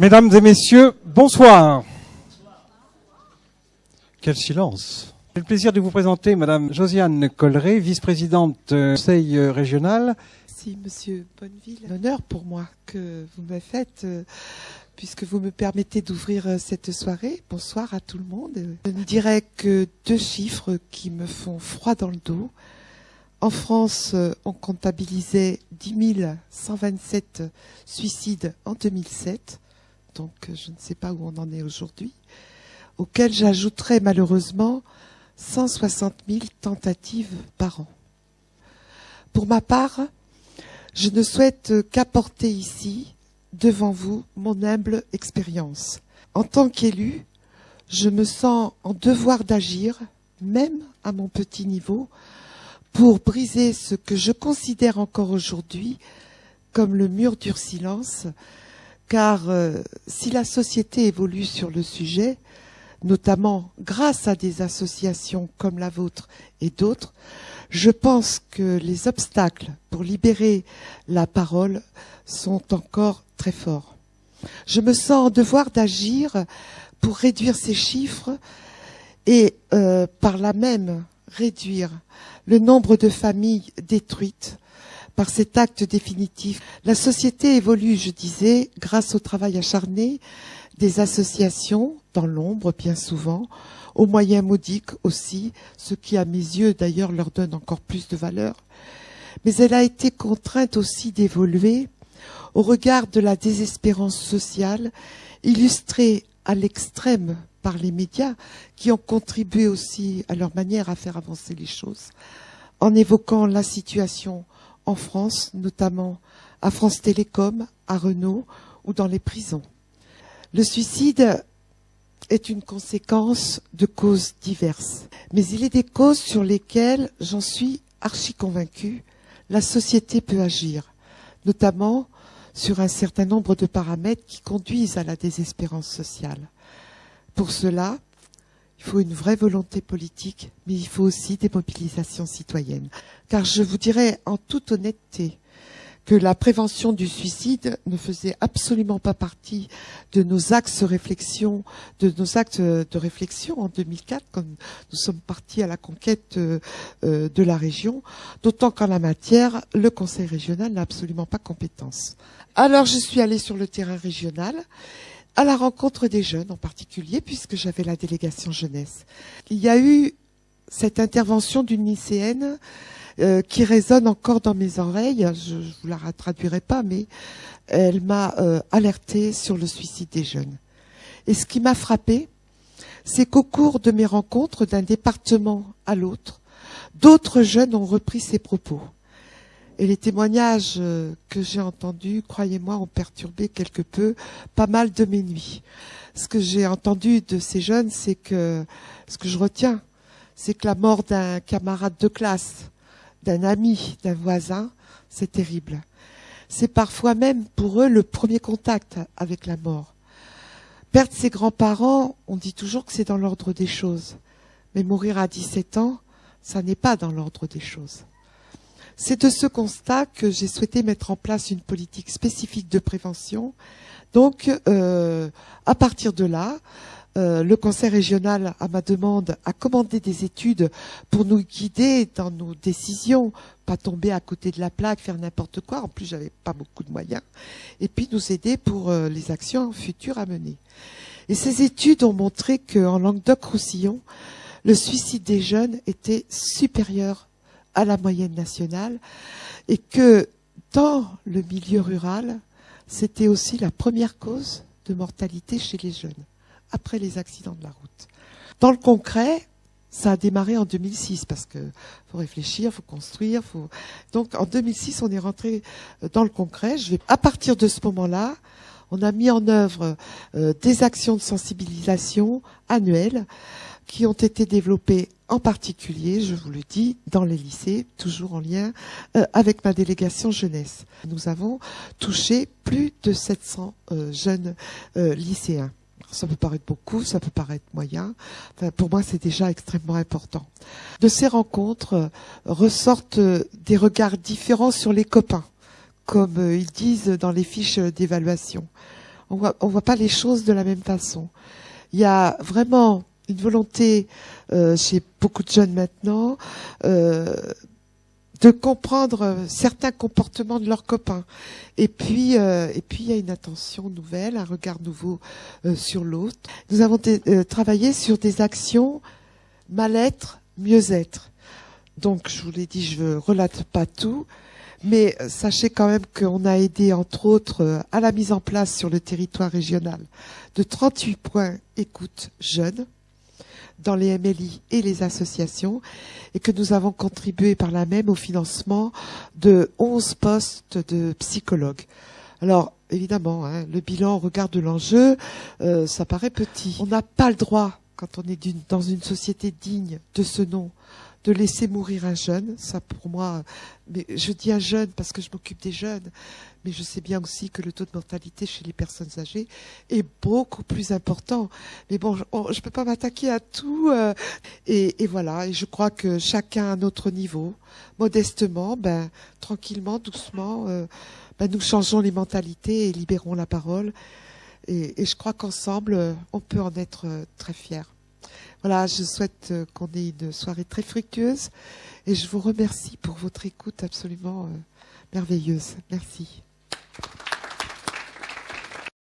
Mesdames et messieurs, bonsoir. Quel silence. J'ai le plaisir de vous présenter Madame Josiane Colleret, vice-présidente du Conseil régional. Merci Monsieur Bonneville. Un honneur pour moi que vous me faites, puisque vous me permettez d'ouvrir cette soirée. Bonsoir à tout le monde. Je ne dirais que deux chiffres qui me font froid dans le dos. En France, on comptabilisait 10 127 suicides en 2007. Donc, je ne sais pas où on en est aujourd'hui. Auquel j'ajouterais malheureusement 160 000 tentatives par an. Pour ma part, je ne souhaite qu'apporter ici, devant vous, mon humble expérience. En tant qu'élu, je me sens en devoir d'agir, même à mon petit niveau, pour briser ce que je considère encore aujourd'hui comme le mur du silence, car si la société évolue sur le sujet, notamment grâce à des associations comme la vôtre et d'autres, je pense que les obstacles pour libérer la parole sont encore très forts. Je me sens en devoir d'agir pour réduire ces chiffres et par là même réduire le nombre de familles détruites par cet acte définitif. La société évolue, je disais, grâce au travail acharné des associations, dans l'ombre bien souvent, aux moyens modiques aussi, ce qui à mes yeux d'ailleurs leur donne encore plus de valeur. Mais elle a été contrainte aussi d'évoluer au regard de la désespérance sociale, illustrée à l'extrême par les médias, qui ont contribué aussi à leur manière à faire avancer les choses, en évoquant la situation en France, notamment à France Télécom, à Renault ou dans les prisons. Le suicide est une conséquence de causes diverses, mais il est des causes sur lesquelles, j'en suis archi convaincue, la société peut agir, notamment sur un certain nombre de paramètres qui conduisent à la désespérance sociale. Pour cela, il faut une vraie volonté politique, mais il faut aussi des mobilisations citoyennes. Car je vous dirais en toute honnêteté que la prévention du suicide ne faisait absolument pas partie de nos axes de réflexion en 2004, quand nous sommes partis à la conquête de la région, d'autant qu'en la matière, le Conseil régional n'a absolument pas compétence. Alors je suis allée sur le terrain régional, à la rencontre des jeunes en particulier, puisque j'avais la délégation jeunesse. Il y a eu cette intervention d'une lycéenne qui résonne encore dans mes oreilles. Je ne vous la traduirai pas, mais elle m'a alertée sur le suicide des jeunes. Et ce qui m'a frappée, c'est qu'au cours de mes rencontres d'un département à l'autre, d'autres jeunes ont repris ces propos. Et les témoignages que j'ai entendus, croyez-moi, ont perturbé quelque peu pas mal de mes nuits. Ce que j'ai entendu de ces jeunes, c'est que, ce que je retiens, c'est que la mort d'un camarade de classe, d'un ami, d'un voisin, c'est terrible. C'est parfois même pour eux le premier contact avec la mort. Perdre ses grands-parents, on dit toujours que c'est dans l'ordre des choses. Mais mourir à 17 ans, ça n'est pas dans l'ordre des choses. C'est de ce constat que j'ai souhaité mettre en place une politique spécifique de prévention. Donc, à partir de là, le Conseil régional, à ma demande, a commandé des études pour nous guider dans nos décisions, pas tomber à côté de la plaque, faire n'importe quoi. En plus, j'avais pas beaucoup de moyens. Et puis, nous aider pour les actions futures à mener. Et ces études ont montré qu'en Languedoc-Roussillon, le suicide des jeunes était supérieur à la moyenne nationale et que dans le milieu rural, c'était aussi la première cause de mortalité chez les jeunes, après les accidents de la route. Dans le concret, ça a démarré en 2006 parce que faut réfléchir, faut construire, Donc en 2006, on est rentré dans le concret. À partir de ce moment-là, on a mis en œuvre des actions de sensibilisation annuelles qui ont été développées en particulier, je vous le dis, dans les lycées, toujours en lien avec ma délégation jeunesse. Nous avons touché plus de 700 jeunes lycéens. Ça peut paraître beaucoup, ça peut paraître moyen. Enfin, pour moi, c'est déjà extrêmement important. De ces rencontres ressortent des regards différents sur les copains, comme ils disent dans les fiches d'évaluation. on voit pas les choses de la même façon. Il y a vraiment une volonté chez beaucoup de jeunes maintenant de comprendre certains comportements de leurs copains. Et puis il y a une attention nouvelle, un regard nouveau sur l'autre. Nous avons travaillé sur des actions mal-être, mieux-être. Donc, je vous l'ai dit, je ne relate pas tout, mais sachez quand même qu'on a aidé, entre autres, à la mise en place sur le territoire régional de 38 points écoute jeunes dans les MLI et les associations, et que nous avons contribué par là même au financement de 11 postes de psychologues. Alors, évidemment, hein, le bilan au regard de l'enjeu, ça paraît petit. On n'a pas le droit, quand on est dans une société digne de ce nom, de laisser mourir un jeune. Ça, pour moi, mais je dis un jeune parce que je m'occupe des jeunes, mais je sais bien aussi que le taux de mortalité chez les personnes âgées est beaucoup plus important. Mais bon, je peux pas m'attaquer à tout. Et voilà, et je crois que chacun à notre niveau, modestement, tranquillement, doucement, nous changeons les mentalités et libérons la parole. Et je crois qu'ensemble, on peut en être très fiers. Voilà, je souhaite qu'on ait une soirée très fructueuse et je vous remercie pour votre écoute absolument merveilleuse. Merci.